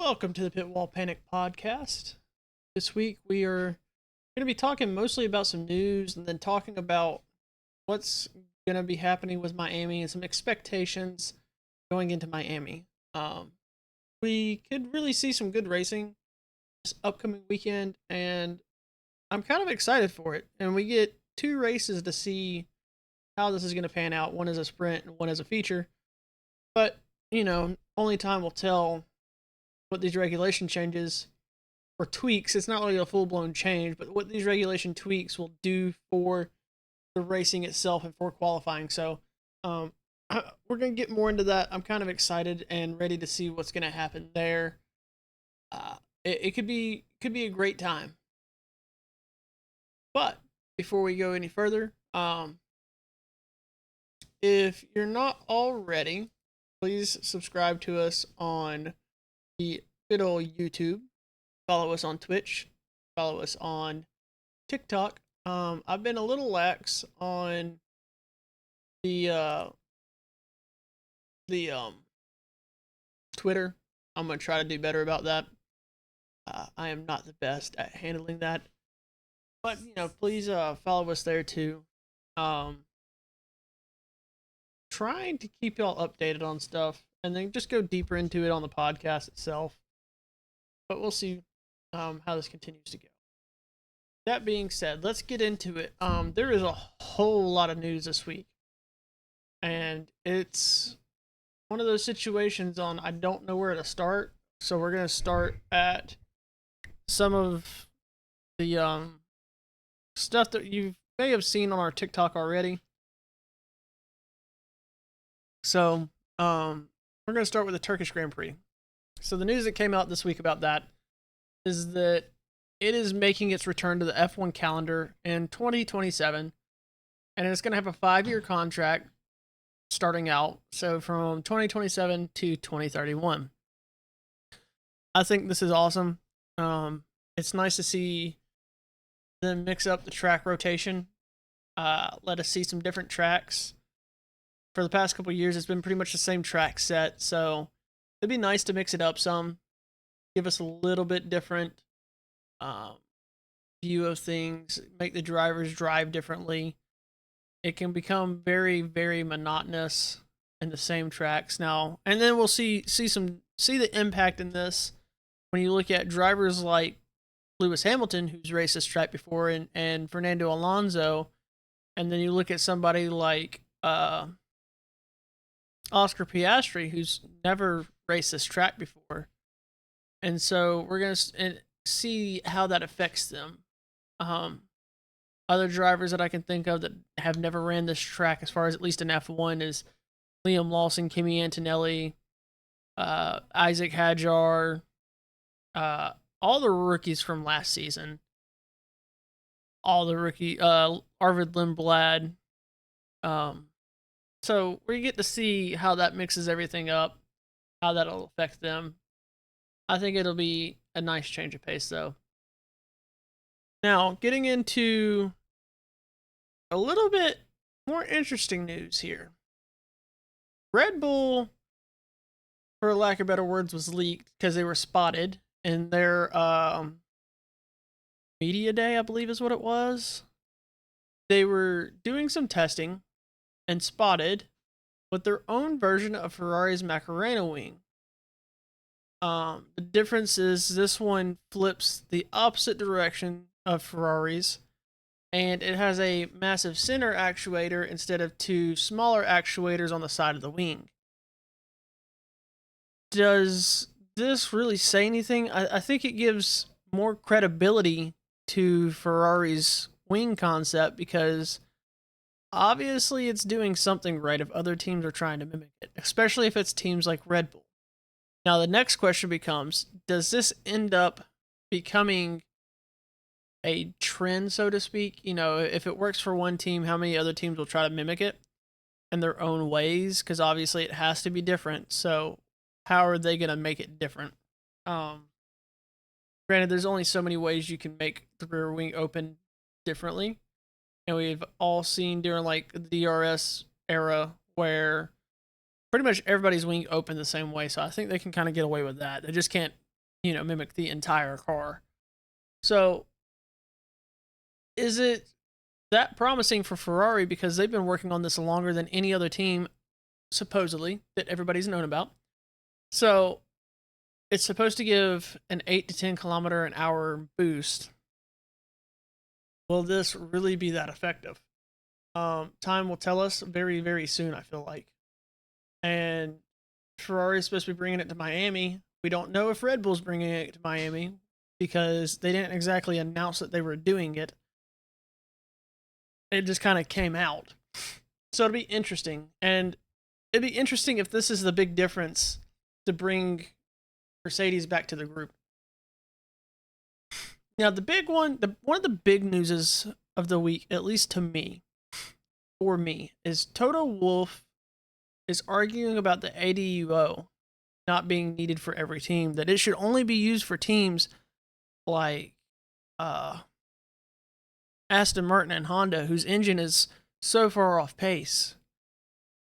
Welcome to the Pitwall Panic Podcast. This week we are going to be talking mostly about some news and then talking about what's going to be happening with Miami and some expectations going into Miami. We could really see some good racing this upcoming weekend, and I'm kind of excited for it. And we get two races to see how this is going to pan out. One is a sprint and one is a feature. But, only time will tell what these regulation changes or tweaks. It's not really a full blown change, but what these regulation tweaks will do for the racing itself and for qualifying. So, um, we're gonna get more into that. I'm kind of excited and ready to see what's gonna happen there. It could be a great time. But before we go any further, if you're not already, please subscribe to us on the good old YouTube. Follow us on Twitch. Follow us on TikTok. I've been a little lax on the Twitter. I'm gonna try to do better about that. I am not the best at handling that, but please follow us there too. Um, Trying to keep y'all updated on stuff, and then just go deeper into it on the podcast itself. But we'll see how this continues to go. That being said, let's get into it. There is a whole lot of news this week, and it's one of those situations on I don't know where to start. So we're gonna start at some of the stuff that you may have seen on our TikTok already. So we're gonna start with the Turkish Grand Prix. So the news that came out this week about that is that it is making its return to the F1 calendar in 2027, and it's going to have a 5-year contract starting out. So from 2027 to 2031. I think this is awesome. It's nice to see them mix up the track rotation. Let us see some different tracks. For the past couple of years, it's been pretty much the same track set, so it'd be nice to mix it up some, give us a little bit different view of things, make the drivers drive differently. It can become very, very monotonous in the same tracks now, and then we'll see the impact in this when you look at drivers like Lewis Hamilton, who's raced this track before, and Fernando Alonso, and then you look at somebody like Oscar Piastri, who's never raced this track before. And so we're going to see how that affects them. Other drivers that I can think of that have never ran this track, as far as at least in F1, is Liam Lawson, Kimi Antonelli, Isaac Hadjar, all the rookies from last season. All the Arvid Lindblad. So we get to see how that mixes everything up, how that'll affect them. I think it'll be a nice change of pace, though. Now, getting into a little bit more interesting news here. Red Bull, for lack of better words, was leaked because they were spotted in their media day, I believe is what it was. They were doing some testing and spotted with their own version of Ferrari's Macarena wing. The difference is this one flips the opposite direction of Ferrari's, and it has a massive center actuator instead of two smaller actuators on the side of the wing. Does this really say anything? I think it gives more credibility to Ferrari's wing concept, because obviously it's doing something right if other teams are trying to mimic it, especially if it's teams like Red Bull. Now, the next question becomes, does this end up becoming a trend, so to speak? If it works for one team, how many other teams will try to mimic it in their own ways? Because obviously it has to be different. So how are they going to make it different? Granted, there's only so many ways you can make the rear wing open differently. And we've all seen during like the DRS era where pretty much everybody's wing open the same way. So I think they can kind of get away with that. They just can't mimic the entire car. So, is it that promising for Ferrari because they've been working on this longer than any other team, supposedly, that everybody's known about? So, it's supposed to give an 8 to 10 kilometer an hour boost. Will this really be that effective? Time will tell us very, very soon, I feel like. And Ferrari is supposed to be bringing it to Miami. We don't know if Red Bull's bringing it to Miami because they didn't exactly announce that they were doing it. It just kind of came out. So it'll be interesting. And it'd be interesting if this is the big difference to bring Mercedes back to the group. Now, the big one, one of the big newses of the week, at least to me, for me, is Toto Wolff is arguing about the ADUO not being needed for every team, that it should only be used for teams like Aston Martin and Honda, whose engine is so far off pace.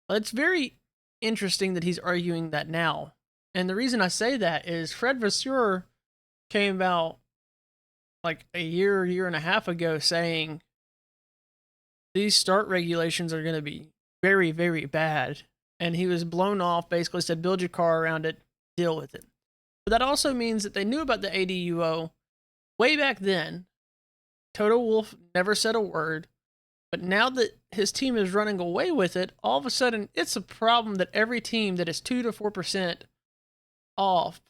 It's very interesting that he's arguing that now. And the reason I say that is Fred Vasseur came out like a year and a half ago saying these start regulations are going to be very, very bad. And he was blown off, basically said, build your car around it, deal with it. But that also means that they knew about the ADUO way back then. Toto Wolff never said a word. But now that his team is running away with it, all of a sudden it's a problem that every team that is 2 to 4% off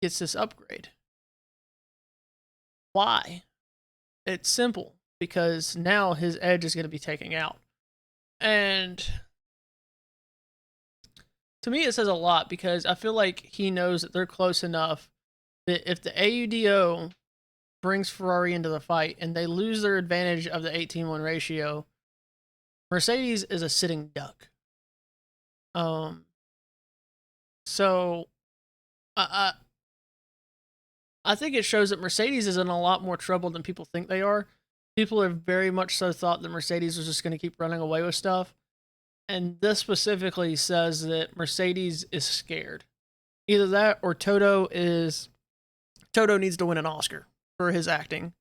gets this upgrade. Why? It's simple. Because now his edge is going to be taken out. And to me, it says a lot because I feel like he knows that they're close enough that if the AUDO brings Ferrari into the fight and they lose their advantage of the 18-1 ratio, Mercedes is a sitting duck. So I think it shows that Mercedes is in a lot more trouble than people think they are. People have very much so thought that Mercedes was just going to keep running away with stuff. And this specifically says that Mercedes is scared. Either that or Toto needs to win an Oscar for his acting.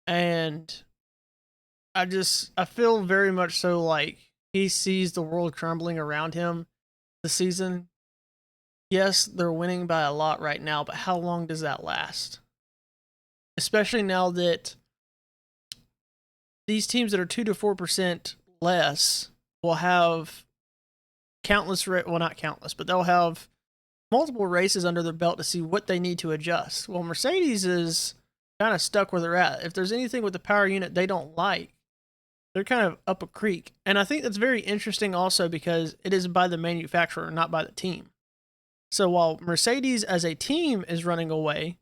And I feel very much so like he sees the world crumbling around him this season. Yes, they're winning by a lot right now, but how long does that last? Especially now that these teams that are 2 to 4% less will have not countless, but they'll have multiple races under their belt to see what they need to adjust. Well, Mercedes is kind of stuck where they're at. If there's anything with the power unit they don't like, they're kind of up a creek. And I think that's very interesting also because it is by the manufacturer, not by the team. So while Mercedes as a team is running away,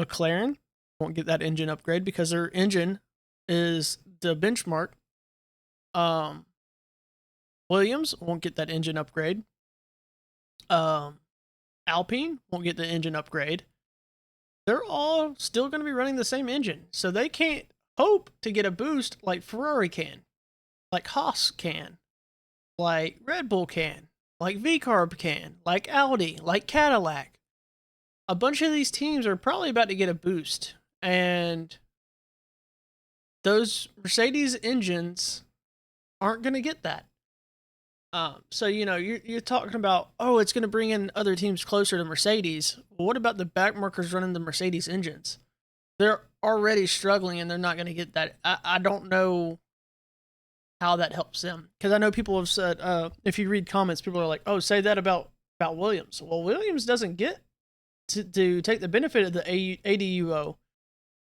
McLaren won't get that engine upgrade because their engine is the benchmark. Williams won't get that engine upgrade. Alpine won't get the engine upgrade. They're all still going to be running the same engine. So they can't hope to get a boost like Ferrari can, like Haas can, like Red Bull can, like VCarb can, like Audi, like Cadillac. A bunch of these teams are probably about to get a boost. And those Mercedes engines aren't going to get that. So, you're talking about, it's going to bring in other teams closer to Mercedes. Well, what about the backmarkers running the Mercedes engines? They're already struggling and they're not going to get that. I don't know how that helps them. Because I know people have said, if you read comments, people are like, say that about Williams. Well, Williams doesn't get to take the benefit of the ADUO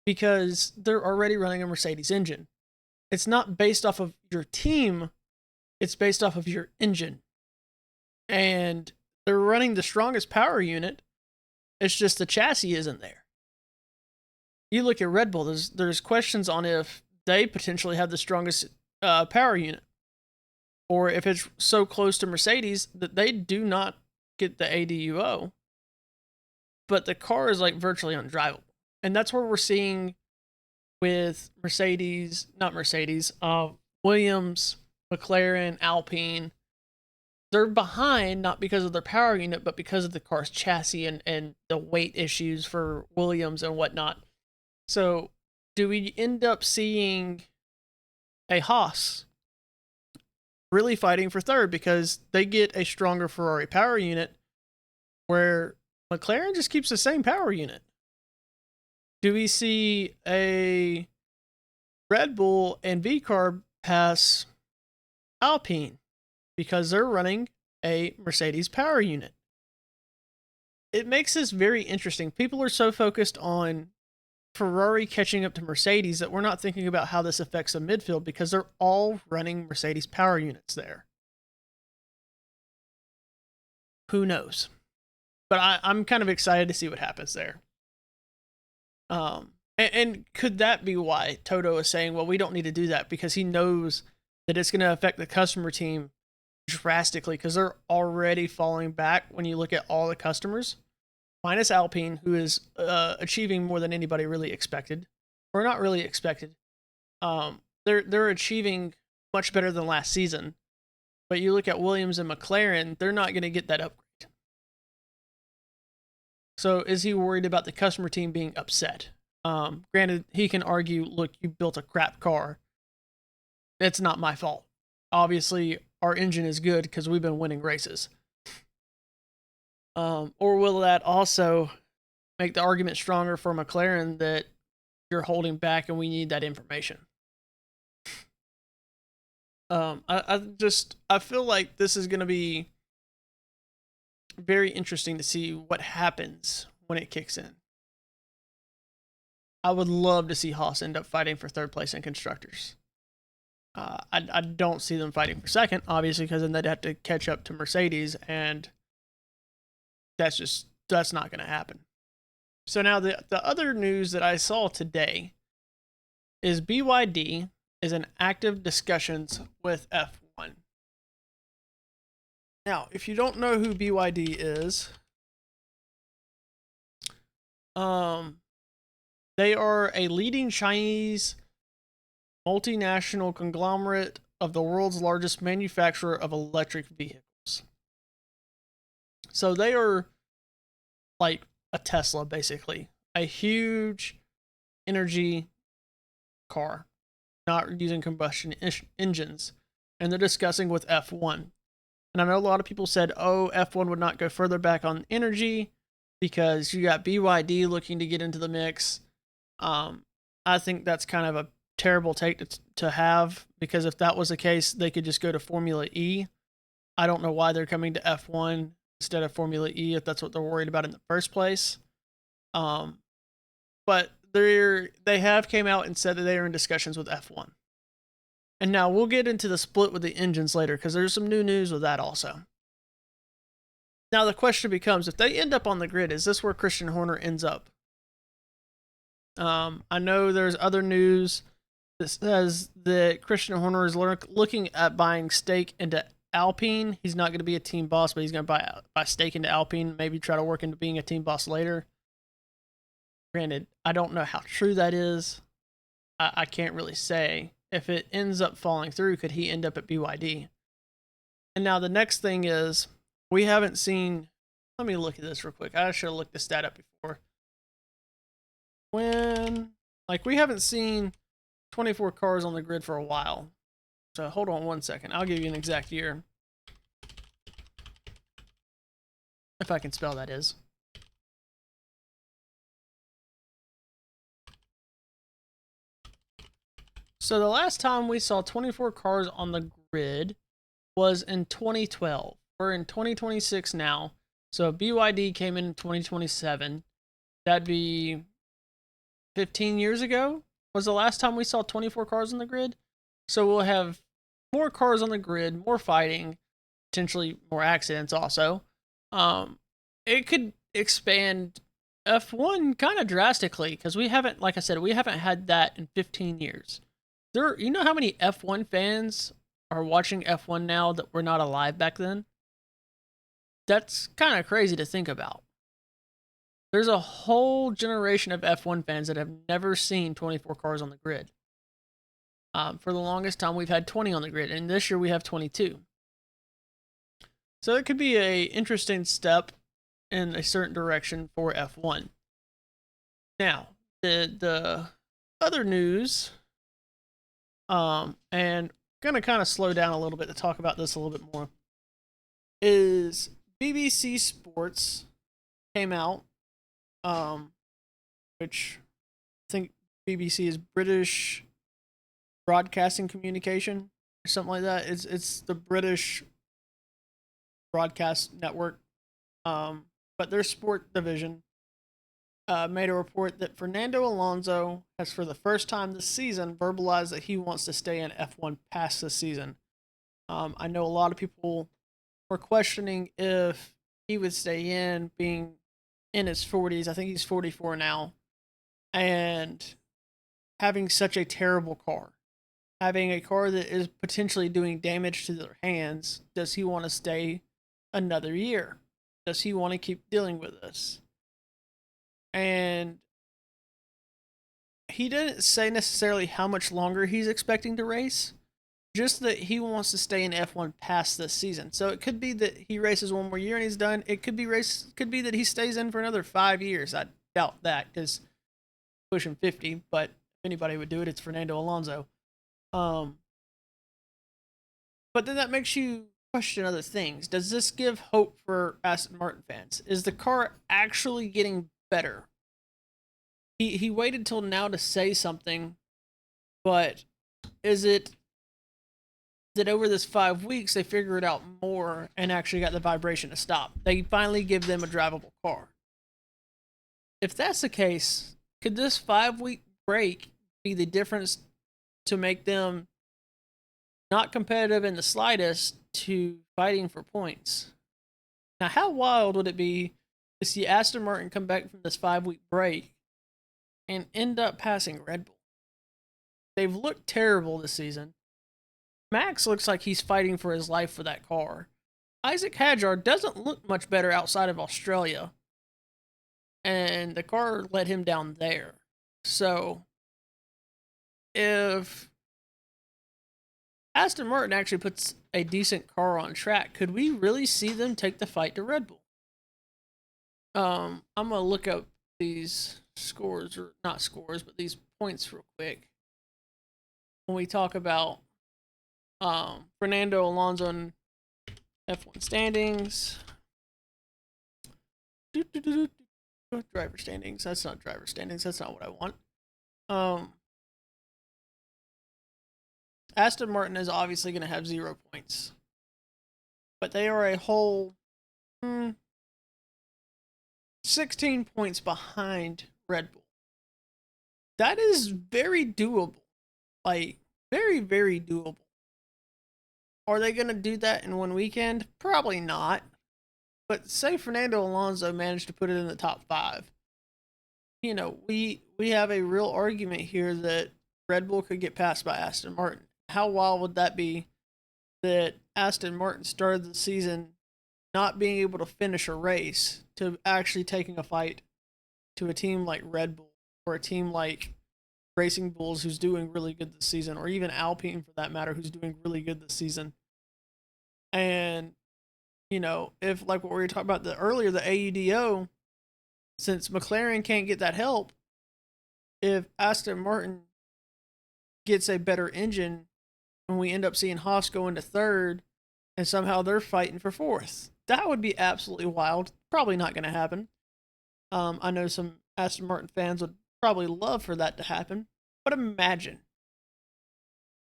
because they're already running a Mercedes engine. It's not based off of your team. It's based off of your engine. And they're running the strongest power unit. It's just the chassis isn't there. You look at Red Bull, there's questions on if they potentially have the strongest power unit. Or if it's so close to Mercedes that they do not get the ADUO. But the car is like virtually undrivable. And that's where we're seeing with Williams, McLaren, Alpine, they're behind not because of their power unit, but because of the car's chassis and the weight issues for Williams and whatnot. So, do we end up seeing a Haas really fighting for third because they get a stronger Ferrari power unit where McLaren just keeps the same power unit? Do we see a Red Bull and VCARB pass Alpine because they're running a Mercedes power unit? It makes this very interesting. People are so focused on Ferrari catching up to Mercedes that we're not thinking about how this affects the midfield because they're all running Mercedes power units there. Who knows? But I'm kind of excited to see what happens there. And could that be why Toto is saying, well, we don't need to do that because he knows that it's going to affect the customer team drastically because they're already falling back when you look at all the customers, minus Alpine, who is achieving more than anybody really expected, or not really expected. They're achieving much better than last season, but you look at Williams and McLaren, they're not going to get that upgrade. So is he worried about the customer team being upset? Granted, he can argue, look, you built a crap car. It's not my fault. Obviously, our engine is good because we've been winning races. Or will that also make the argument stronger for McLaren that you're holding back and we need that information? I feel like this is going to be very interesting to see what happens when it kicks in. I would love to see Haas end up fighting for third place in constructors. I don't see them fighting for second, obviously, because then they'd have to catch up to Mercedes, and that's not going to happen. So now the other news that I saw today is BYD is in active discussions with F1. Now, if you don't know who BYD is, they are a leading Chinese multinational conglomerate of the world's largest manufacturer of electric vehicles. So they are like a Tesla, basically. A huge energy car, not using combustion engines. And they're discussing with F1. And I know a lot of people said, oh, F1 would not go further back on energy because you got BYD looking to get into the mix. I think that's kind of a terrible take to have, because if that was the case, they could just go to Formula E. I don't know why they're coming to F1 instead of Formula E if that's what they're worried about in the first place. But they have came out and said that they are in discussions with F1. And now we'll get into the split with the engines later because there's some new news with that also. Now the question becomes, if they end up on the grid, is this where Christian Horner ends up? I know there's other news that says that Christian Horner is looking at buying stake into Alpine. He's not going to be a team boss, but he's going to buy stake into Alpine, maybe try to work into being a team boss later. Granted, I don't know how true that is. I can't really say. If it ends up falling through, could he end up at BYD? And now the next thing is, we haven't seen, let me look at this real quick. I should have looked this stat up before. We haven't seen 24 cars on the grid for a while. So hold on one second. I'll give you an exact year. If I can spell, that is. So the last time we saw 24 cars on the grid was in 2012. We're in 2026 now. So BYD came in 2027. That'd be 15 years ago was the last time we saw 24 cars on the grid. So we'll have more cars on the grid, more fighting, potentially more accidents also. It could expand F1 kind of drastically because we haven't, like I said, we haven't had that in 15 years. You know how many F1 fans are watching F1 now that were not alive back then? That's kind of crazy to think about. There's a whole generation of F1 fans that have never seen 24 cars on the grid. For the longest time, we've had 20 on the grid, and this year we have 22. So it could be a interesting step in a certain direction for F1. Now, the other news, and gonna kind of slow down a little bit to talk about this a little bit more, is BBC Sports came out, um, which I think BBC is British Broadcasting Communication or something like that. It's the British broadcast network, but their sport division made a report that Fernando Alonso has, for the first time this season, verbalized that he wants to stay in F1 past this season. I know a lot of people were questioning if he would stay in, being in his 40s. I think he's 44 now, and having such a terrible car, having a car that is potentially doing damage to their hands. Does he want to stay another year? Does he want to keep dealing with this? And he didn't say necessarily how much longer he's expecting to race, just that he wants to stay in F1 past this season. So it could be that he races one more year and he's done. It could be that he stays in for another 5 years. I doubt that because pushing 50, but if anybody would do it, it's Fernando Alonso. But then that makes you question other things. Does this give hope for Aston Martin fans? Is the car actually getting better? He waited till now to say something, but is it that over this 5 weeks they figured out more and actually got the vibration to stop? They finally give them a drivable car. If that's the case, could this 5 week break be the difference to make them not competitive in the slightest to fighting for points? Now, how wild would it be to see Aston Martin come back from this 5 week break and end up passing Red Bull? They've looked terrible this season. Max looks like he's fighting for his life for that car. Isaac Hadjar doesn't look much better outside of Australia, and the car let him down there. So, if Aston Martin actually puts a decent car on track, could we really see them take the fight to Red Bull? I'm gonna look up these scores, or not scores, but these points real quick. When we talk about Fernando Alonso and F1 standings, driver standings. That's not driver standings. That's not what I want. Aston Martin is obviously going to have 0 points, but they are a whole 16 points behind Red Bull. That is very doable. Like, very, very doable. Are they going to do that in one weekend? Probably not. But say Fernando Alonso managed to put it in the top 5. You know, we have a real argument here that Red Bull could get passed by Aston Martin. How wild would that be that Aston Martin started the season not being able to finish a race to actually taking a fight to a team like Red Bull or a team like Racing Bulls, who's doing really good this season, or even Alpine for that matter, who's doing really good this season. And, you know, if like what we were talking about earlier, the AUDO, since McLaren can't get that help, if Aston Martin gets a better engine and we end up seeing Haas go into 3rd and somehow they're fighting for 4th, that would be absolutely wild. Probably not going to happen. I know some Aston Martin fans would probably love for that to happen, but imagine.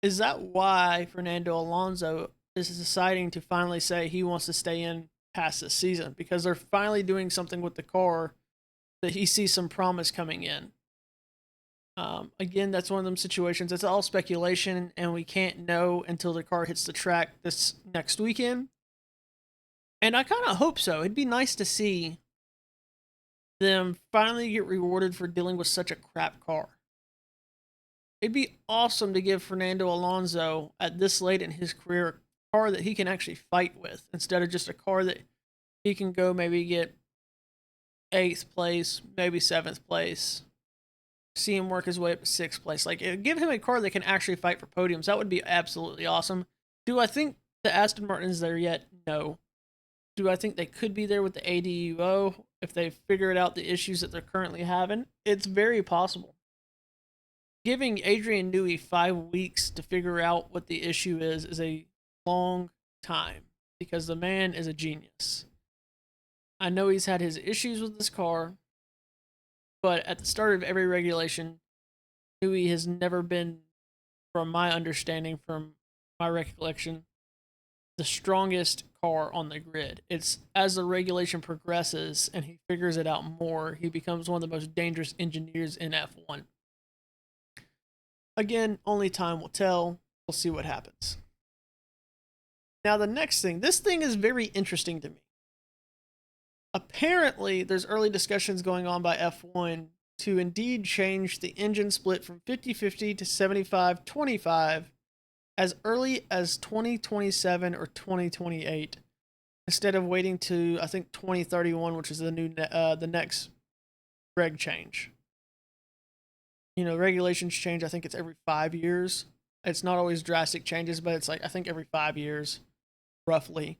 Is that why Fernando Alonso is deciding to finally say he wants to stay in past this season? Because they're finally doing something with the car that he sees some promise coming in. Again, that's one of them situations. It's all speculation, and we can't know until the car hits the track this next weekend. And I kind of hope so. It'd be nice to see them finally get rewarded for dealing with such a crap car. It'd be awesome to give Fernando Alonso, at this late in his career, a car that he can actually fight with instead of just a car that he can go maybe get 8th place, maybe 7th place. See him work his way up to 6th place. Like, give him a car that can actually fight for podiums. That would be absolutely awesome. Do I think the Aston Martin's there yet? No. Do I think they could be there with the ADUO if they figured out the issues that they're currently having? It's very possible. Giving Adrian Newey 5 weeks to figure out what the issue is a long time because the man is a genius. I know he's had his issues with this car, but at the start of every regulation, Newey has never been, from my understanding, from my recollection, the strongest car on the grid. It's as the regulation progresses and he figures it out more, he becomes one of the most dangerous engineers in F1. Again, only time will tell. We'll see what happens. Now, the next thing, this thing is very interesting to me. Apparently, there's early discussions going on by F1 to indeed change the engine split from 50-50 to 75-25 as early as 2027 or 2028, instead of waiting to, I think, 2031, which is the next reg change. You know, regulations change. I think it's every 5 years. It's not always drastic changes, but it's like I think every 5 years, roughly.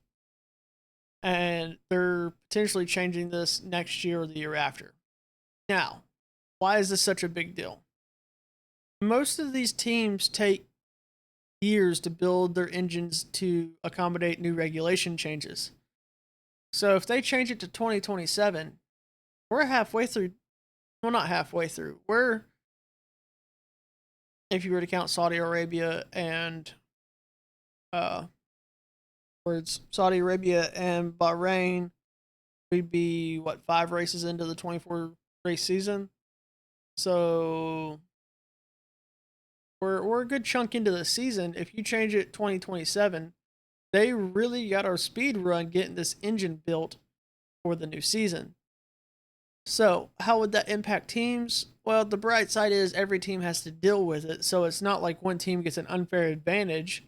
And they're potentially changing this next year or the year after. Now, why is this such a big deal? Most of these teams take years to build their engines to accommodate new regulation changes. So if they change it to 2027, we're halfway through. Well, not halfway through. We're, if you were to count Saudi Arabia and Saudi Arabia and Bahrain, we'd be what, 5 races into the 24 race season. So we're a good chunk into the season. If you change it 2027, they really got our speed run getting this engine built for the new season. So how would that impact teams? Well, the bright side is every team has to deal with it, so it's not like one team gets an unfair advantage.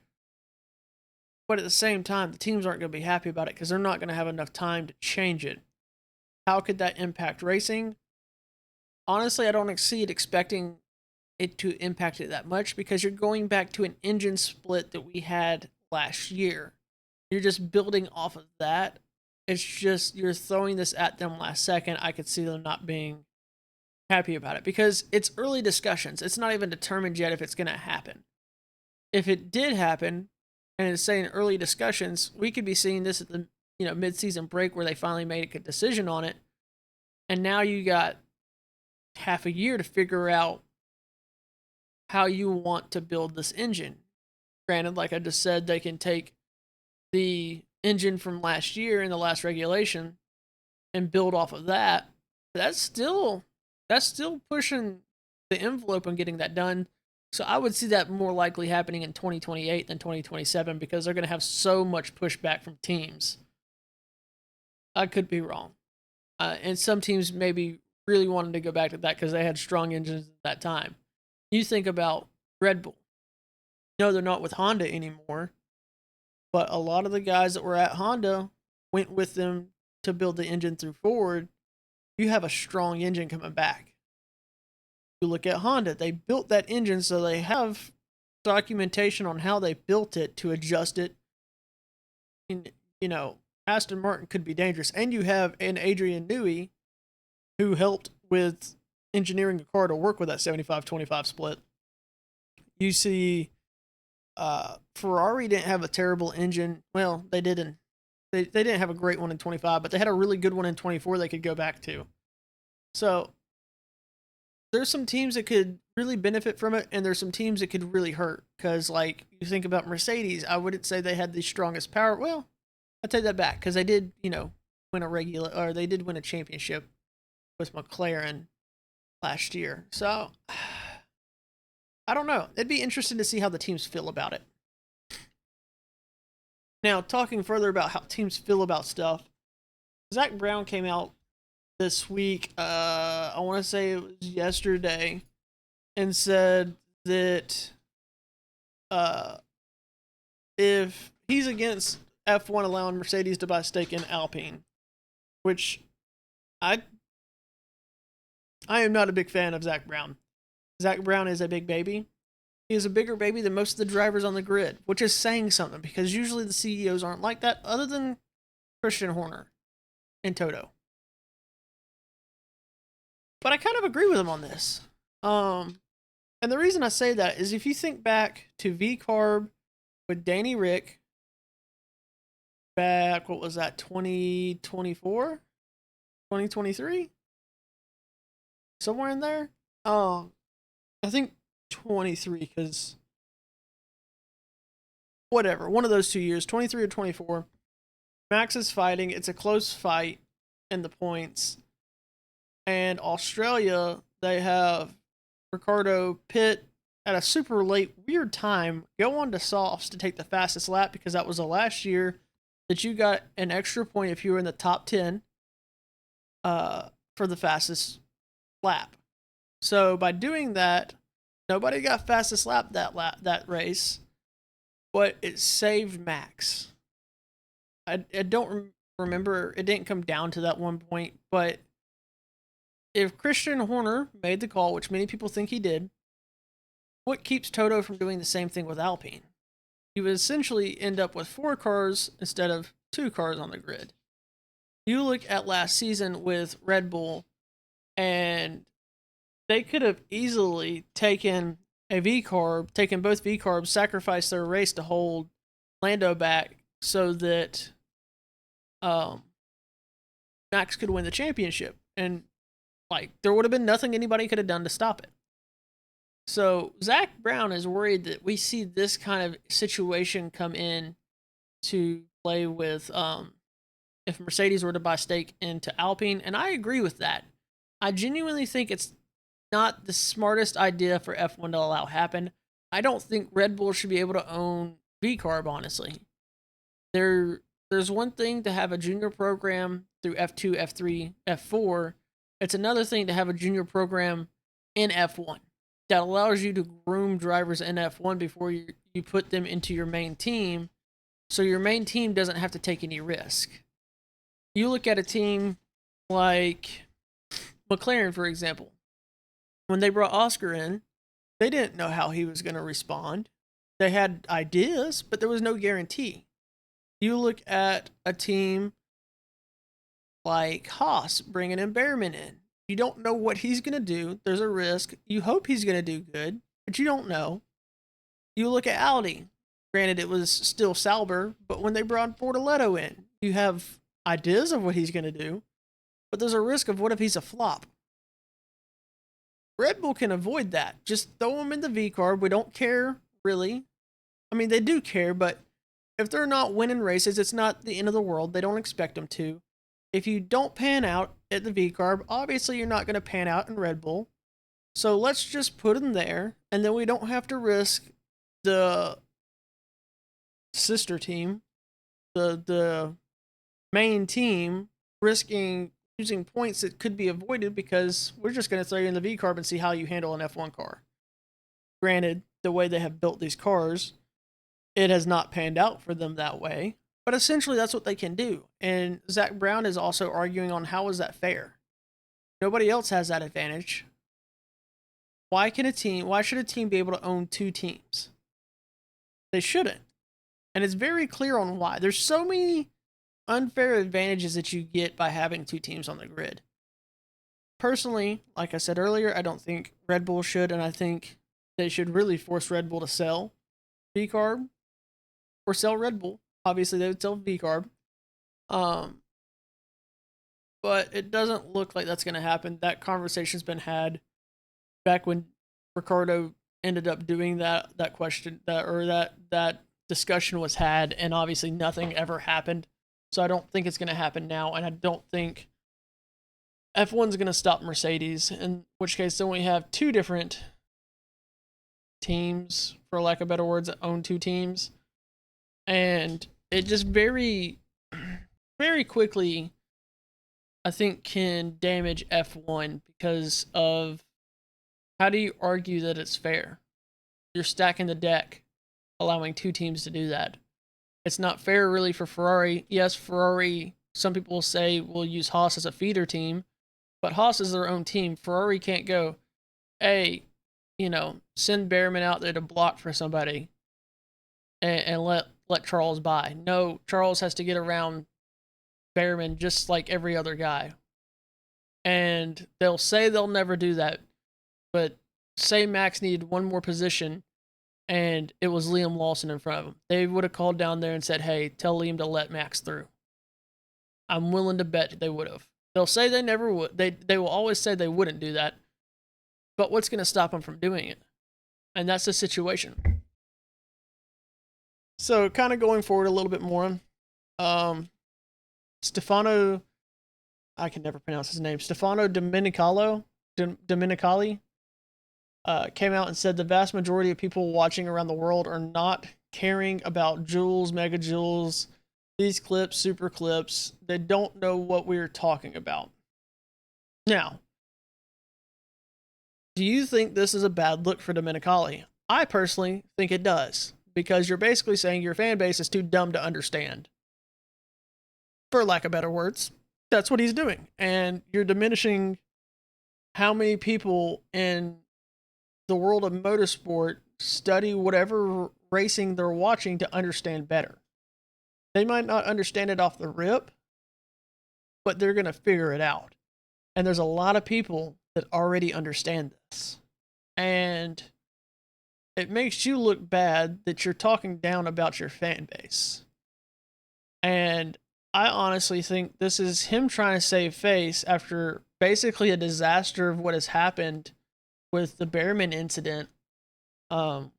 But at the same time, the teams aren't going to be happy about it because they're not going to have enough time to change it. How could that impact racing? Honestly, I don't expecting it to impact it that much because you're going back to an engine split that we had last year. You're just building off of that. It's just you're throwing this at them last second. I could see them not being happy about it because it's early discussions. It's not even determined yet if it's going to happen. If it did happen, and it's saying early discussions, we could be seeing this at the mid-season break where they finally made a decision on it, and now you got half a year to figure out how you want to build this engine. Granted, like I just said, they can take the engine from last year in the last regulation and build off of that. But that's still pushing the envelope on getting that done. So I would see that more likely happening in 2028 than 2027 because they're going to have so much pushback from teams. I could be wrong. And some teams maybe really wanted to go back to that because they had strong engines at that time. You think about Red Bull. No, they're not with Honda anymore. But a lot of the guys that were at Honda went with them to build the engine through Ford. You have a strong engine coming back. You look at Honda, they built that engine so they have documentation on how they built it to adjust it. And, Aston Martin could be dangerous. And you have an Adrian Newey who helped with engineering the car to work with that 75-25 split. You see Ferrari didn't have a terrible engine. Well, they didn't. They didn't have a great one in 25, but they had a really good one in 24 they could go back to. So there's some teams that could really benefit from it, and there's some teams that could really hurt. Because, like, you think about Mercedes, I wouldn't say they had the strongest power. Well, I take that back because they did, they did win a championship with McLaren last year. So I don't know. It'd be interesting to see how the teams feel about it. Now, talking further about how teams feel about stuff, Zach Brown came out this week, I want to say it was yesterday, and said that if he's against F1 allowing Mercedes to buy stake in Alpine, which I am not a big fan of Zach Brown. Zach Brown is a big baby. He is a bigger baby than most of the drivers on the grid, which is saying something because usually the CEOs aren't like that, other than Christian Horner and Toto. But I kind of agree with him on this. And the reason I say that is if you think back to V Carb with Danny Rick back, what was that, 2024? 2023? Somewhere in there? I think 23, because whatever, one of those 2 years, 23 or 24. Max is fighting. It's a close fight in the points. And Australia, they have Ricardo pit at a super late, weird time, go on to softs to take the fastest lap because that was the last year that you got an extra point if you were in the top 10 for the fastest lap. So by doing that, nobody got fastest lap that race, but it saved Max. I don't remember, it didn't come down to that one point, but if Christian Horner made the call, which many people think he did, what keeps Toto from doing the same thing with Alpine? You would essentially end up with 4 cars instead of 2 cars on the grid. You look at last season with Red Bull, and they could have easily taken a V-Carb, taken both V-Carbs, sacrificed their race to hold Lando back so that Max could win the championship. And there would have been nothing anybody could have done to stop it. So Zach Brown is worried that we see this kind of situation come in to play with if Mercedes were to buy stake into Alpine, and I agree with that. I genuinely think it's not the smartest idea for F1 to allow happen. I don't think Red Bull should be able to own V-Carb, honestly. There's one thing to have a junior program through F2, F3, F4. It's another thing to have a junior program in F1 that allows you to groom drivers in F1 before you put them into your main team, so your main team doesn't have to take any risk. You look at a team like McLaren, for example. When they brought Oscar in, they didn't know how he was going to respond. They had ideas, but there was no guarantee. You look at a team like Haas, bringing in Behrman in. You don't know what he's going to do. There's a risk. You hope he's going to do good, but you don't know. You look at Audi. Granted, it was still Sauber, but when they brought Bortoleto in, you have ideas of what he's going to do, but there's a risk of what if he's a flop. Red Bull can avoid that. Just throw him in the V-Carb. We don't care, really. I mean, they do care, but if they're not winning races, it's not the end of the world. They don't expect them to. If you don't pan out at the V-Carb, obviously you're not going to pan out in Red Bull. So let's just put them there, and then we don't have to risk the sister team, the main team, risking using points that could be avoided because we're just going to throw you in the V-Carb and see how you handle an F1 car. Granted, the way they have built these cars, it has not panned out for them that way. But essentially, that's what they can do. And Zach Brown is also arguing on how is that fair? Nobody else has that advantage. Why should a team be able to own 2 teams? They shouldn't. And it's very clear on why. There's so many unfair advantages that you get by having 2 teams on the grid. Personally, like I said earlier, I don't think Red Bull should, and I think they should really force Red Bull to sell V-Carb or sell Red Bull. Obviously, they would sell V-Carb. But it doesn't look like that's going to happen. That conversation's been had back when Ricardo ended up doing that discussion was had, and obviously nothing ever happened. So I don't think it's going to happen now, and I don't think F1's going to stop Mercedes, in which case then we have 2 different teams, for lack of better words, that own 2 teams. And it just very, very quickly, I think, can damage F1 because of how do you argue that it's fair? You're stacking the deck, allowing 2 teams to do that. It's not fair, really, for Ferrari. Yes, Ferrari, some people will say, will use Haas as a feeder team, but Haas is their own team. Ferrari can't go, hey, send Behrman out there to block for somebody and let Charles by. No, Charles has to get around Behrman just like every other guy. And they'll say they'll never do that, but say Max needed one more position and it was Liam Lawson in front of him. They would have called down there and said, hey, tell Liam to let Max through. I'm willing to bet they would have. They'll say they never would. They will always say they wouldn't do that. But what's going to stop them from doing it? And that's the situation. So kind of going forward a little bit more, Stefano, I can never pronounce his name, Stefano Domenicali, came out and said the vast majority of people watching around the world are not caring about joules, megajoules, these clips, super clips. They don't know what we're talking about. Now, do you think this is a bad look for Domenicali? I personally think it does, because you're basically saying your fan base is too dumb to understand. For lack of better words, that's what he's doing. And you're diminishing how many people in the world of motorsport study whatever racing they're watching to understand better. They might not understand it off the rip, but they're going to figure it out. And there's a lot of people that already understand this. And it makes you look bad that you're talking down about your fan base. And I honestly think this is him trying to save face after basically a disaster of what has happened with the Behrman incident. Do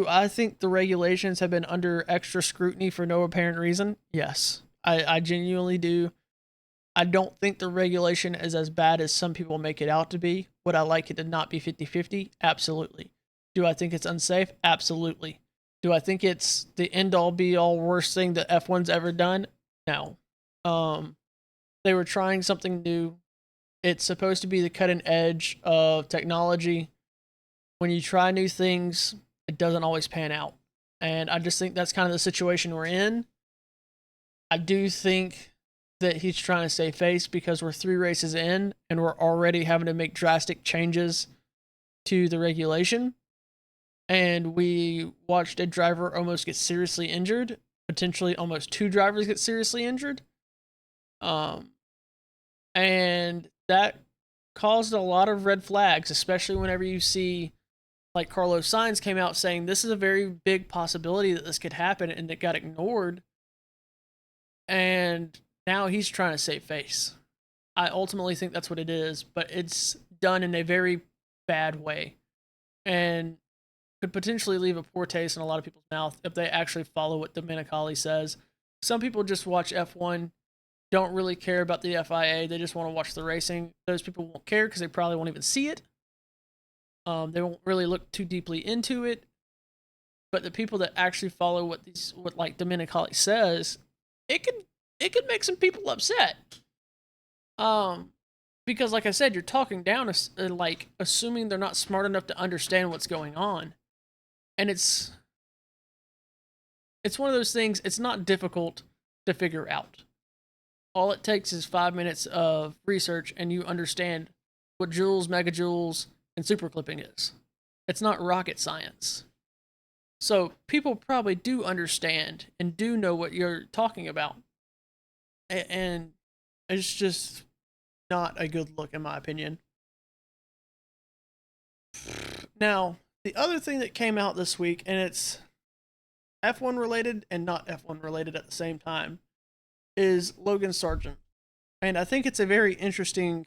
I think the regulations have been under extra scrutiny for no apparent reason? Yes, I genuinely do. I don't think the regulation is as bad as some people make it out to be. Would I like it to not be 50-50? Absolutely. Do I think it's unsafe? Absolutely. Do I think it's the end-all be-all worst thing that F1's ever done? No. They were trying something new. It's supposed to be the cutting edge of technology. When you try new things, it doesn't always pan out. And I just think that's kind of the situation we're in. I do think that he's trying to save face because we're 3 races in and we're already having to make drastic changes to the regulation. And we watched a driver almost get seriously injured, potentially almost 2 drivers get seriously injured. And that caused a lot of red flags, especially whenever you see, like, Carlos Sainz came out saying this is a very big possibility that this could happen, and it got ignored. And now he's trying to save face. I ultimately think that's what it is, but it's done in a very bad way. And could potentially leave a poor taste in a lot of people's mouth if they actually follow what Domenicali says. Some people just watch F1, don't really care about the FIA. They just want to watch the racing. Those people won't care because they probably won't even see it. They won't really look too deeply into it. But the people that actually follow what like Domenicali says, it could make some people upset. Because like I said, you're talking down, like assuming they're not smart enough to understand what's going on. And it's one of those things, it's not difficult to figure out. All it takes is 5 minutes of research and you understand what joules, megajoules, and superclipping is. It's not rocket science. So people probably do understand and do know what you're talking about. And it's just not a good look in my opinion. Now, the other thing that came out this week, and it's F1 related and not F1 related at the same time, is Logan Sargent. And I think it's a very interesting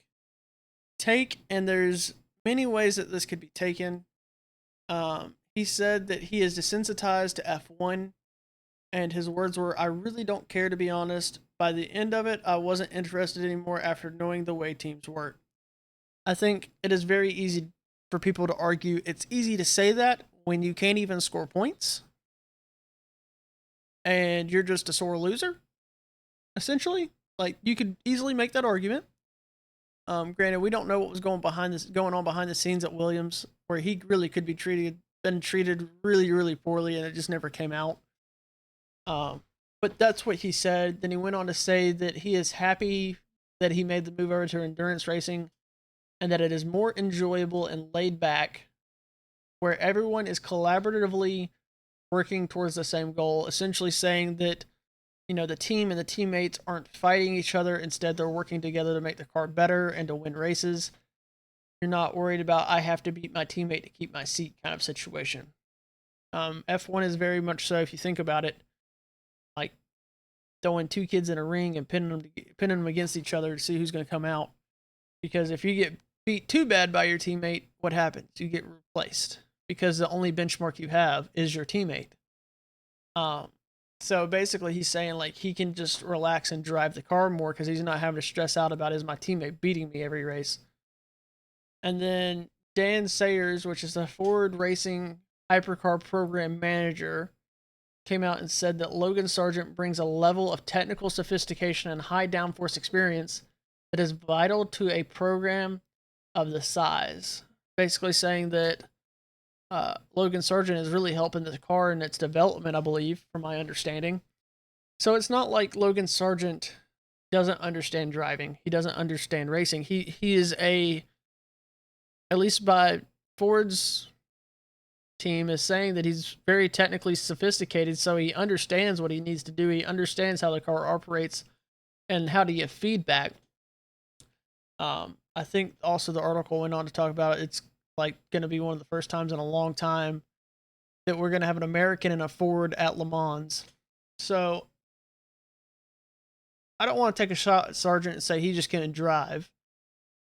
take, and there's many ways that this could be taken. He said that he is desensitized to F1, and his words were, "I really don't care, to be honest. By the end of it, I wasn't interested anymore after knowing the way teams work." I think it is very easy for people to argue it's easy to say that when you can't even score points and you're just a sore loser, essentially. Like, you could easily make that argument. Granted, we don't know what was going on behind the scenes at Williams, where he really could be been treated really, really poorly, and it just never came out. But that's what he said. Then he went on to say that he is happy that he made the move over to endurance racing, and that it is more enjoyable and laid back, where everyone is collaboratively working towards the same goal, essentially saying that the team and the teammates aren't fighting each other. Instead, they're working together to make the car better and to win races. You're not worried about, I have to beat my teammate to keep my seat kind of situation. F1 is very much so, if you think about it, like throwing two kids in a ring and pinning them against each other to see who's going to come out. Because if you get beat too bad by your teammate, what happens? You get replaced because the only benchmark you have is your teammate. So basically, he's saying like he can just relax and drive the car more because he's not having to stress out about, is my teammate beating me every race. And then Dan Sayers, which is the Ford Racing Hypercar Program Manager, came out and said that Logan Sargent brings a level of technical sophistication and high downforce experience that is vital to a program of the size. Basically saying that Logan Sargent is really helping the car in its development, I believe, from my understanding. So it's not like Logan Sargent doesn't understand driving. He doesn't understand racing. He is at least by Ford's team, is saying that he's very technically sophisticated, so he understands what he needs to do. He understands how the car operates and how to get feedback. I think also the article went on to talk about it's like going to be one of the first times in a long time that we're going to have an American in a Ford at Le Mans. So I don't want to take a shot at Sargent and say he just couldn't drive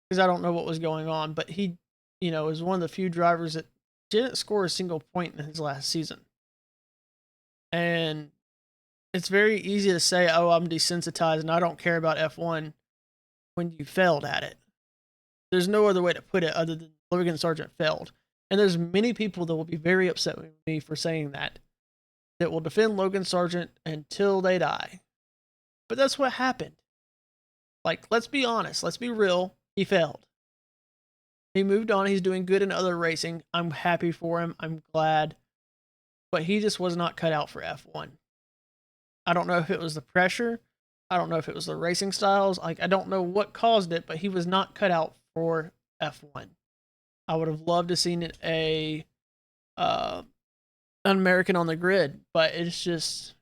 because I don't know what was going on, but he, is one of the few drivers that didn't score a single point in his last season. And it's very easy to say, oh, I'm desensitized and I don't care about F1 when you failed at it. There's no other way to put it other than Logan Sargent failed. And there's many people that will be very upset with me for saying that will defend Logan Sargent until they die. But that's what happened. Like, let's be honest. Let's be real. He failed. He moved on. He's doing good in other racing. I'm happy for him. I'm glad. But he just was not cut out for F1. I don't know if it was the pressure. I don't know if it was the racing styles. Like, I don't know what caused it, but he was not cut out for F1. I would have loved to seen an American on the grid, but it's just,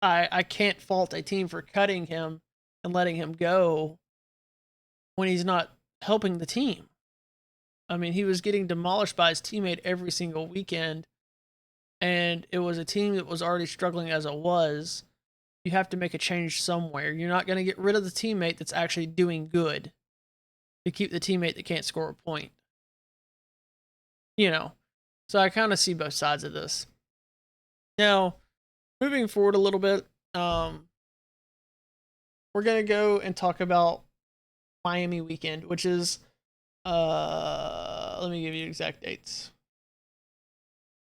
I can't fault a team for cutting him and letting him go when he's not helping the team. I mean, he was getting demolished by his teammate every single weekend, and it was a team that was already struggling as it was. You have to make a change somewhere. You're not going to get rid of the teammate that's actually doing good to keep the teammate that can't score a point. So I kind of see both sides of this. Now, moving forward a little bit, we're going to go and talk about Miami weekend, which is, let me give you exact dates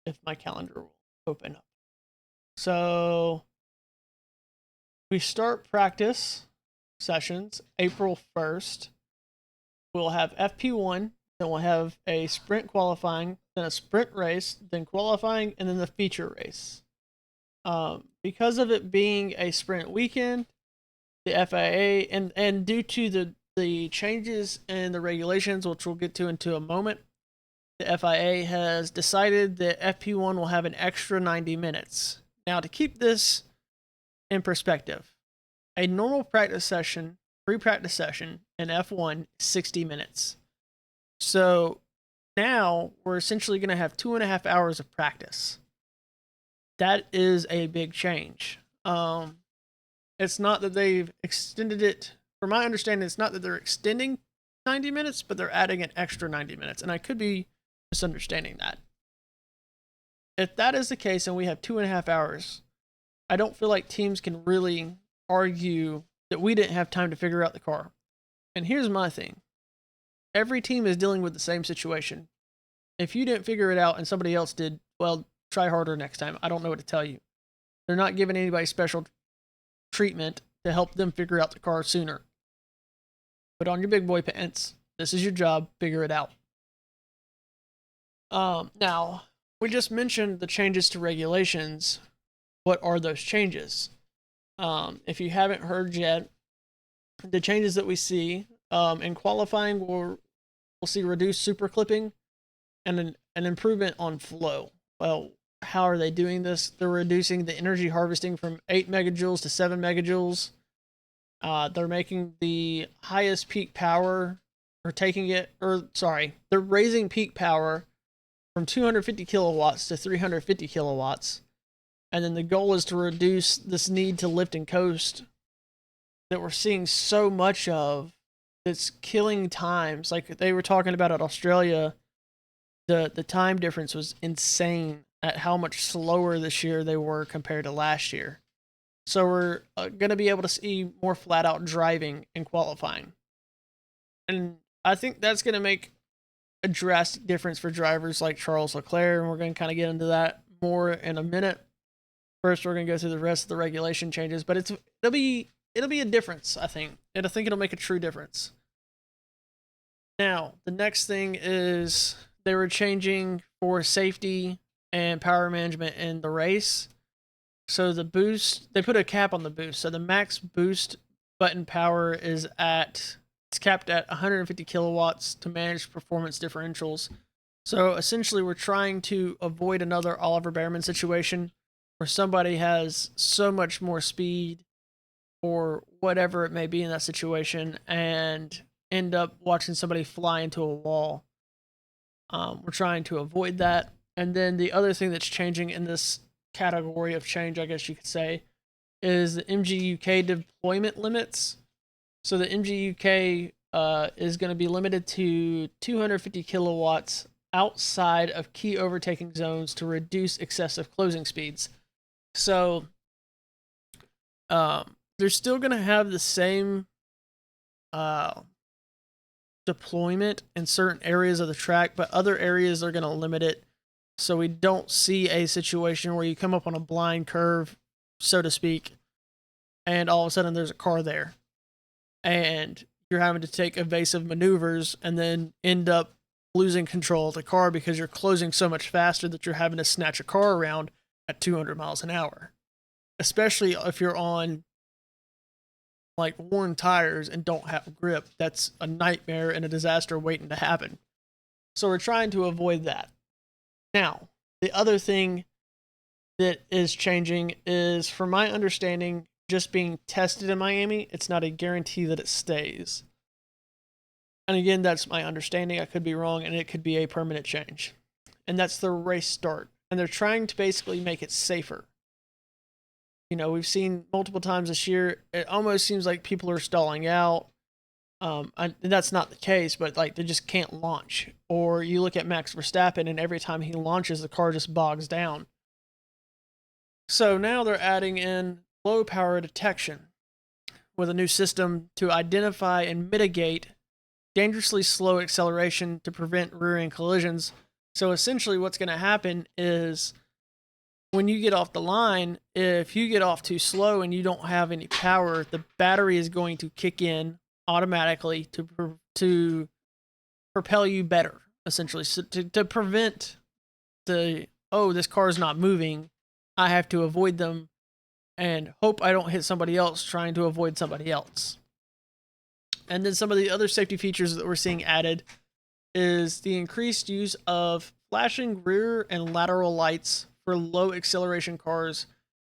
if my calendar will open up. So we start practice sessions April 1st. We'll have FP1, then we'll have a sprint qualifying, then a sprint race, then qualifying, and then the feature race. Because of it being a sprint weekend, the FIA, and due to the changes in the regulations, which we'll get to into a moment, the FIA has decided that FP1 will have an extra 90 minutes. Now, to keep this in perspective, a normal practice session, pre-practice session in F1 is 60 minutes. So now we're essentially going to have 2.5 hours of practice. That is a big change. It's not that they've extended it. From my understanding, it's not that they're extending 90 minutes, but they're adding an extra 90 minutes. And I could be misunderstanding that. If that is the case and we have 2.5 hours, I don't feel like teams can really argue that we didn't have time to figure out the car. And here's my thing. Every team is dealing with the same situation. If you didn't figure it out and somebody else did, well, try harder next time. I don't know what to tell you. They're not giving anybody special treatment to help them figure out the car sooner. Put on your big boy pants. This is your job. Figure it out. Now, we just mentioned the changes to regulations. What are those changes? If you haven't heard yet, the changes that we see in qualifying, we'll see reduced super clipping and an improvement on flow. Well, how are they doing this? They're reducing the energy harvesting from 8 megajoules to 7 megajoules. They're making the highest peak power, or taking it, or sorry, they're raising peak power from 250 kilowatts to 350 kilowatts. And then the goal is to reduce this need to lift and coast that we're seeing so much of, that's killing times. Like they were talking about at Australia, the time difference was insane at how much slower this year they were compared to last year. So we're going to be able to see more flat out driving and qualifying. And I think that's going to make a drastic difference for drivers like Charles Leclerc. And we're going to kind of get into that more in a minute. First, we're going to go through the rest of the regulation changes, but it'll be a difference, I think. And I think it'll make a true difference. Now, the next thing is they were changing for safety and power management in the race. So the boost, they put a cap on the boost. So the max boost button power is it's capped at 150 kilowatts to manage performance differentials. So essentially, we're trying to avoid another Oliver Bearman situation where somebody has so much more speed or whatever it may be in that situation and end up watching somebody fly into a wall. We're trying to avoid that. And then the other thing that's changing in this category of change, I guess you could say, is the MGUK deployment limits. So the MGUK is going to be limited to 250 kilowatts outside of key overtaking zones to reduce excessive closing speeds. So they're still going to have the same deployment in certain areas of the track, but other areas are going to limit it so we don't see a situation where you come up on a blind curve, so to speak, and all of a sudden there's a car there and you're having to take evasive maneuvers and then end up losing control of the car because you're closing so much faster that you're having to snatch a car around at 200 miles an hour. Especially if you're on like worn tires and don't have grip. That's a nightmare and a disaster waiting to happen. So we're trying to avoid that. Now, the other thing that is changing is, from my understanding, just being tested in Miami, it's not a guarantee that it stays. And again, that's my understanding. I could be wrong, and it could be a permanent change. And that's the race start. And they're trying to basically make it safer. You know, we've seen multiple times this year, it almost seems like people are stalling out. That's not the case, but like they just can't launch. Or you look at Max Verstappen, and every time he launches, the car just bogs down. So now they're adding in low power detection with a new system to identify and mitigate dangerously slow acceleration to prevent rear-end collisions. So essentially what's going to happen is when you get off the line, if you get off too slow and you don't have any power, the battery is going to kick in automatically to propel you better, essentially. So to prevent this car is not moving, I have to avoid them and hope I don't hit somebody else trying to avoid somebody else. And then some of the other safety features that we're seeing added is the increased use of flashing rear and lateral lights for low acceleration cars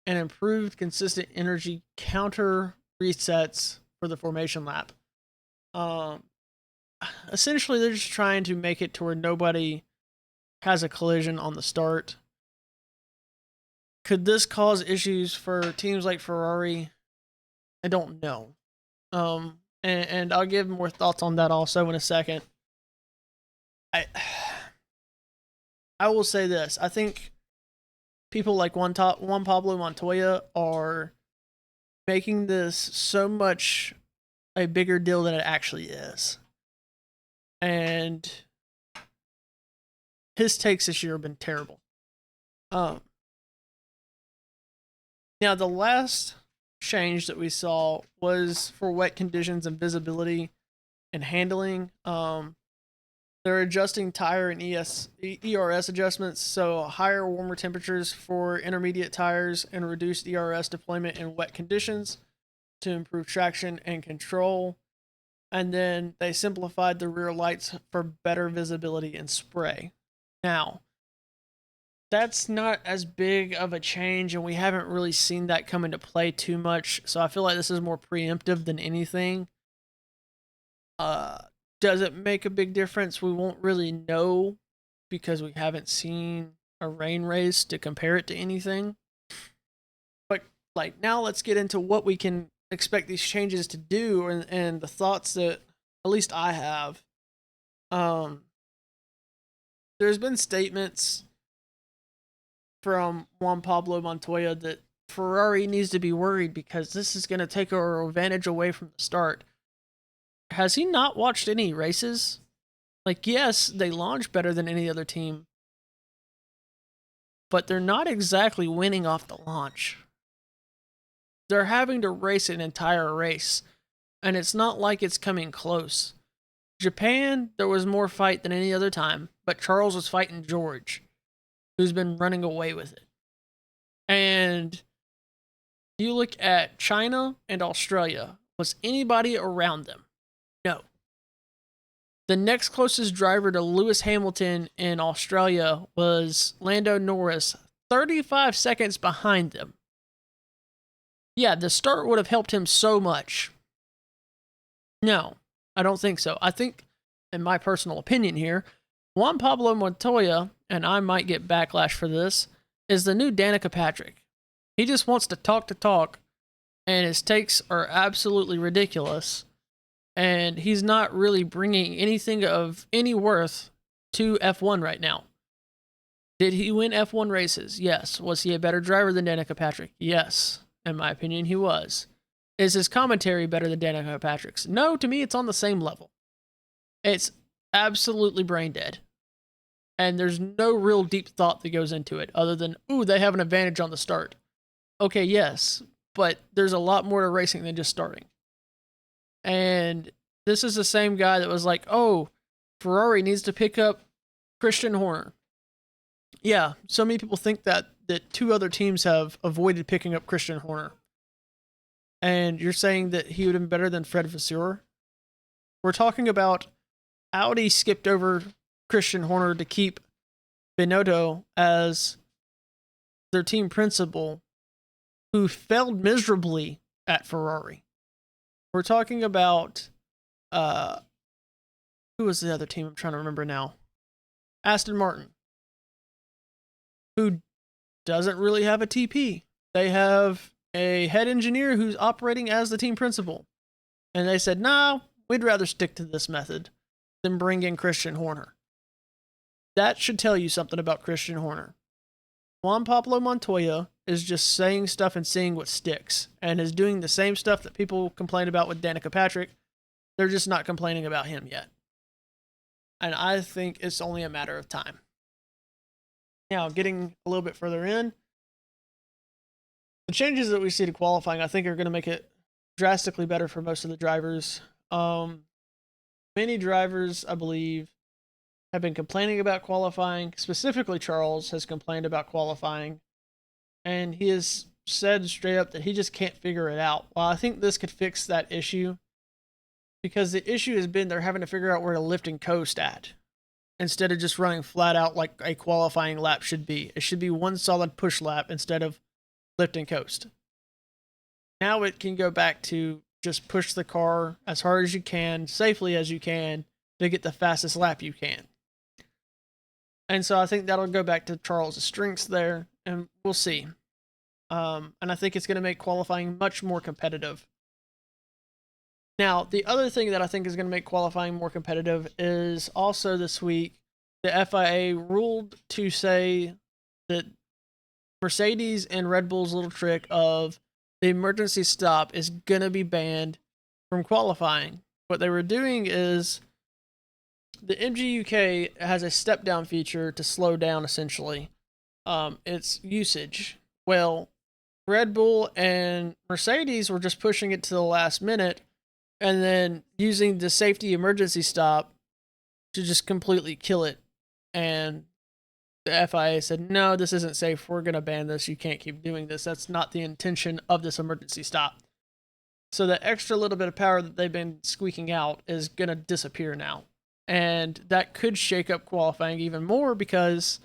and improved consistent energy counter resets for the formation lap. Essentially, they're just trying to make it to where nobody has a collision on the start. Could this cause issues for teams like Ferrari? I don't know. And I'll give more thoughts on that also in a second. I will say this. I think people like Juan Pablo Montoya are making this so much a bigger deal than it actually is. And his takes this year have been terrible. Now, the last change that we saw was for wet conditions and visibility and handling. They're adjusting tire and ERS adjustments, so higher, warmer temperatures for intermediate tires and reduced ERS deployment in wet conditions to improve traction and control. And then they simplified the rear lights for better visibility and spray. Now, that's not as big of a change, and we haven't really seen that come into play too much. So I feel like this is more preemptive than anything. Uh, does it make a big difference? We won't really know because we haven't seen a rain race to compare it to anything. But like now, let's get into what we can expect these changes to do, and the thoughts that at least I have. Um, there's been statements from Juan Pablo Montoya that Ferrari needs to be worried because this is going to take our advantage away from the start. Has he not watched any races? Like, yes, they launch better than any other team, but they're not exactly winning off the launch. They're having to race an entire race, and it's not like it's coming close. Japan, there was more fight than any other time, but Charles was fighting George, who's been running away with it. And you look at China and Australia. Was anybody around them? No. The next closest driver to Lewis Hamilton in Australia was Lando Norris, 35 seconds behind them. Yeah, the start would have helped him so much. No, I don't think so. I think, in my personal opinion here, Juan Pablo Montoya, and I might get backlash for this, is the new Danica Patrick. He just wants to talk, and his takes are absolutely ridiculous. And he's not really bringing anything of any worth to F1 right now. Did he win F1 races? Yes. Was he a better driver than Danica Patrick? Yes. In my opinion, he was. Is his commentary better than Danica Patrick's? No, to me, it's on the same level. It's absolutely brain dead. And there's no real deep thought that goes into it other than, ooh, they have an advantage on the start. Okay, yes, but there's a lot more to racing than just starting. And this is the same guy that was like, oh, Ferrari needs to pick up Christian Horner. Yeah, so many people think that two other teams have avoided picking up Christian Horner. And you're saying that he would have been better than Fred Vasseur? We're talking about Audi skipped over Christian Horner to keep Binotto as their team principal, who failed miserably at Ferrari. We're talking about who was the other team? I'm trying to remember now. Aston Martin, who doesn't really have a TP. They have a head engineer who's operating as the team principal. And they said, no, we'd rather stick to this method than bring in Christian Horner. That should tell you something about Christian Horner. Juan Pablo Montoya is just saying stuff and seeing what sticks, and is doing the same stuff that people complain about with Danica Patrick. They're just not complaining about him yet. And I think it's only a matter of time. Now, getting a little bit further in, the changes that we see to qualifying, I think, are going to make it drastically better for most of the drivers. Many drivers, I believe, have been complaining about qualifying. Specifically, Charles has complained about qualifying. And he has said straight up that he just can't figure it out. Well, I think this could fix that issue. Because the issue has been they're having to figure out where to lift and coast at. Instead of just running flat out like a qualifying lap should be. It should be one solid push lap instead of lift and coast. Now it can go back to just push the car as hard as you can, safely as you can, to get the fastest lap you can. And so I think that'll go back to Charles' strengths there, and we'll see. And I think it's going to make qualifying much more competitive. Now, the other thing that I think is going to make qualifying more competitive is also this week, the FIA ruled to say that Mercedes and Red Bull's little trick of the emergency stop is going to be banned from qualifying. What they were doing is the MGUK has a step down feature to slow down, essentially, its usage. Well, Red Bull and Mercedes were just pushing it to the last minute and then using the safety emergency stop to just completely kill it. And the FIA said, no, this isn't safe. We're going to ban this. You can't keep doing this. That's not the intention of this emergency stop. So the extra little bit of power that they've been squeaking out is going to disappear now. And that could shake up qualifying even more because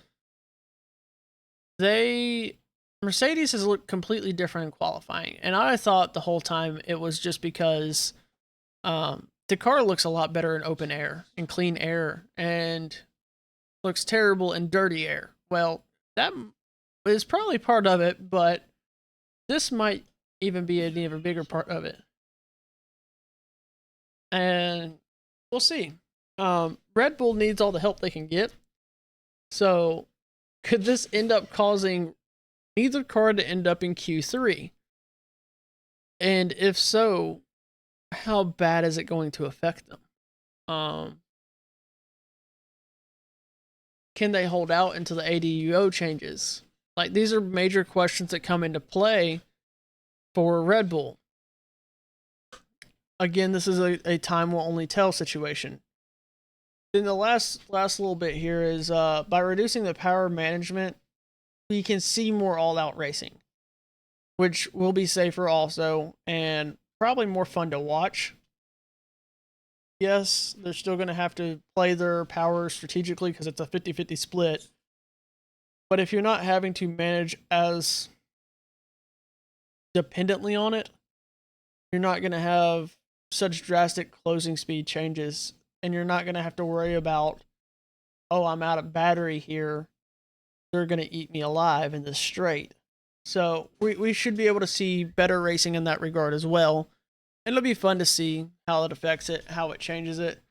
they Mercedes has looked completely different in qualifying, and I thought the whole time it was just because the car looks a lot better in open air and clean air, and looks terrible in dirty air. Well, that is probably part of it, but this might even be an even bigger part of it, and we'll see. Red Bull needs all the help they can get, so could this end up causing neither car to end up in Q3? And if so, how bad is it going to affect them? Can they hold out until the ADUO changes? Like, these are major questions that come into play for Red Bull. Again, this is a time will only tell situation. Then the last little bit here is by reducing the power management, we can see more all-out racing, which will be safer also and probably more fun to watch. Yes, they're still going to have to play their power strategically because it's a 50-50 split. But if you're not having to manage as dependently on it, you're not going to have such drastic closing speed changes, and you're not going to have to worry about, oh, I'm out of battery here. They're going to eat me alive in this straight. So we should be able to see better racing in that regard as well. And it'll be fun to see how it affects it, how it changes it.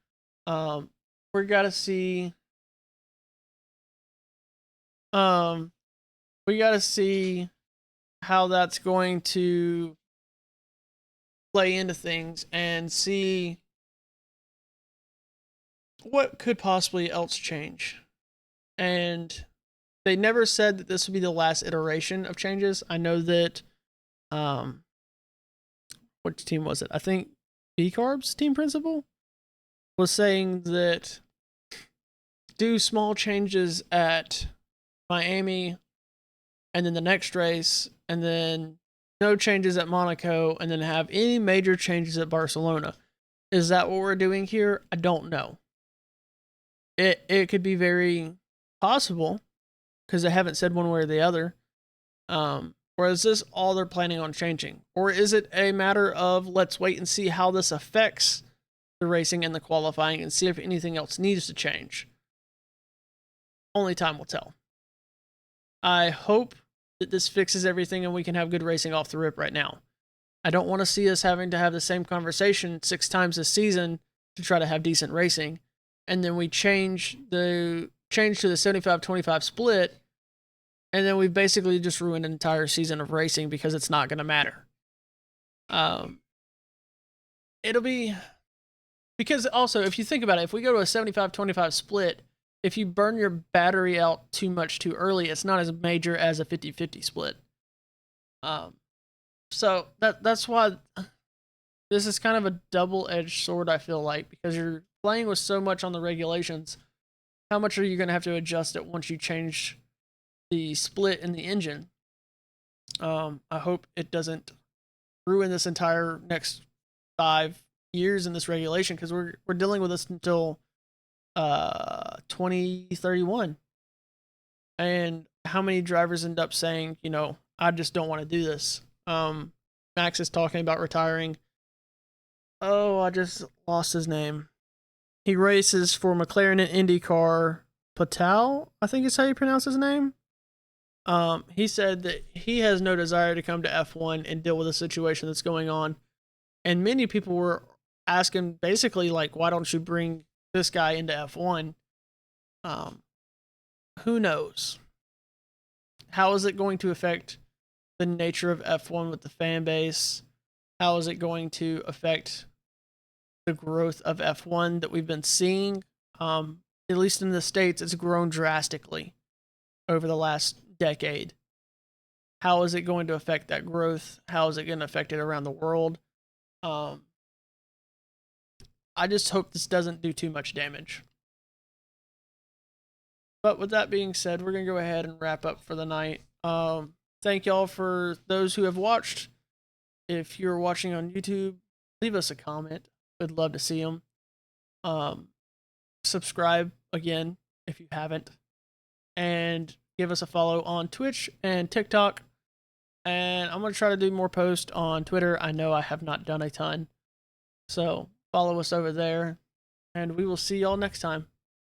We gotta see. We gotta see how that's going to play into things and see what could possibly else change. And they never said that this would be the last iteration of changes. I know that, which team was it? I think B-Carb's team principal was saying that do small changes at Miami and then the next race, and then no changes at Monaco, and then have any major changes at Barcelona. Is that what we're doing here? I don't know. It could be very possible because they haven't said one way or the other. Or is this all they're planning on changing? Or is it a matter of let's wait and see how this affects the racing and the qualifying and see if anything else needs to change? Only time will tell. I hope that this fixes everything and we can have good racing off the rip right now. I don't want to see us having to have the same conversation 6 times this season to try to have decent racing, and then we change to the 75-25 split, and then we've basically just ruined an entire season of racing because it's not going to matter. It'll be because also, if you think about it, if we go to a 75-25 split, if you burn your battery out too much too early, it's not as major as a 50-50 split. So that's why this is kind of a double-edged sword, I feel like, because you're playing with so much on the regulations. How much are you going to have to adjust it once you change the split in the engine? I hope it doesn't ruin this entire next 5 years in this regulation, because we're dealing with this until 2031. And how many drivers end up saying, I just don't want to do this? Max is talking about retiring. Oh, I just lost his name. He races for McLaren and IndyCar. Patel, I think is how you pronounce his name. He said that he has no desire to come to F1 and deal with the situation that's going on. And many people were asking basically, like, why don't you bring this guy into F1? Who knows? How is it going to affect the nature of F1 with the fan base? How is it going to affect the growth of F1 that we've been seeing? At least in the States, it's grown drastically over the last decade. How is it going to affect that growth? How is it going to affect it around the world? I just hope this doesn't do too much damage. But with that being said, we're going to go ahead and wrap up for the night. Thank y'all for those who have watched. If you're watching on YouTube, leave us a comment. We'd love to see them. Subscribe again if you haven't. And Give us a follow on Twitch and TikTok. And I'm going to try to do more posts on Twitter. I know I have not done a ton. So follow us over there. And we will see y'all next time.